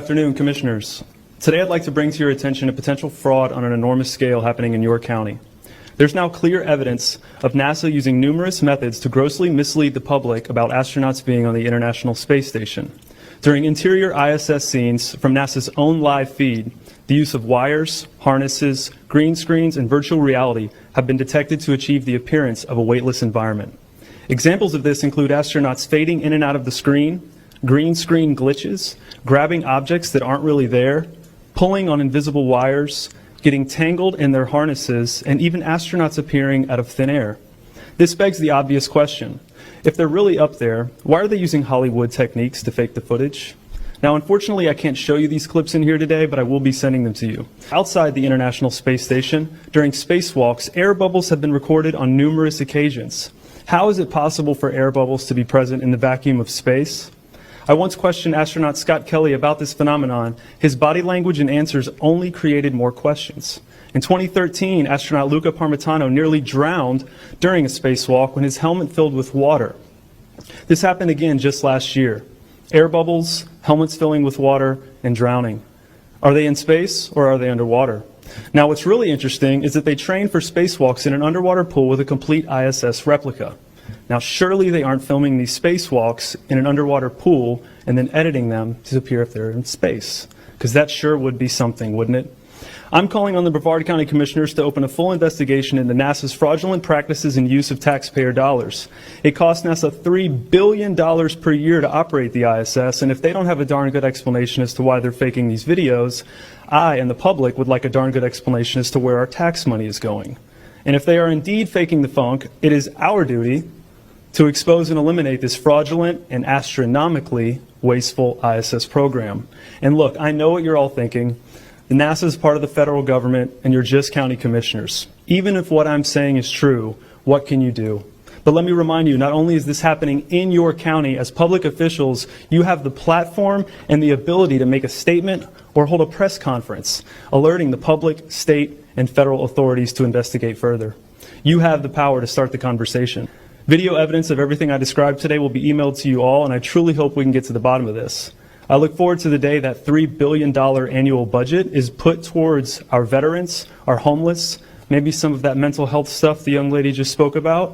afternoon, Commissioners. Today I'd like to bring to your attention a potential fraud on an enormous scale happening in your county. There's now clear evidence of NASA using numerous methods to grossly mislead the public about astronauts being on the International Space Station. During interior ISS scenes from NASA's own live feed, the use of wires, harnesses, green screens, and virtual reality have been detected to achieve the appearance of a weightless environment. Examples of this include astronauts fading in and out of the screen, green screen glitches, grabbing objects that aren't really there, pulling on invisible wires, getting tangled in their harnesses, and even astronauts appearing out of thin air. This begs the obvious question. If they're really up there, why are they using Hollywood techniques to fake the footage? Now, unfortunately, I can't show you these clips in here today, but I will be sending them to you. Outside the International Space Station, during spacewalks, air bubbles have been recorded on numerous occasions. How is it possible for air bubbles to be present in the vacuum of space? I once questioned astronaut Scott Kelly about this phenomenon. His body language and answers only created more questions. In 2013, astronaut Luca Parmitano nearly drowned during a spacewalk when his helmet filled with water. This happened again just last year. Air bubbles, helmets filling with water, and drowning. Are they in space or are they underwater? Now, what's really interesting is that they trained for spacewalks in an underwater pool with a complete ISS replica. Now, surely they aren't filming these spacewalks in an underwater pool and then editing them to appear if they're in space, because that sure would be something, wouldn't it? I'm calling on the Brevard County Commissioners to open a full investigation into NASA's fraudulent practices and use of taxpayer dollars. It costs NASA $3 billion per year to operate the ISS, and if they don't have a darn good explanation as to why they're faking these videos, I and the public would like a darn good explanation as to where our tax money is going. And if they are indeed faking the funk, it is our duty to expose and eliminate this fraudulent and astronomically wasteful ISS program. And look, I know what you're all thinking. NASA is part of the federal government, and you're just county commissioners. Even if what I'm saying is true, what can you do? But let me remind you, not only is this happening in your county, as public officials, you have the platform and the ability to make a statement or hold a press conference, alerting the public, state, and federal authorities to investigate further. You have the power to start the conversation. Video evidence of everything I described today will be emailed to you all, and I truly hope we can get to the bottom of this. I look forward to the day that $3 billion annual budget is put towards our veterans, our homeless, maybe some of that mental health stuff the young lady just spoke about.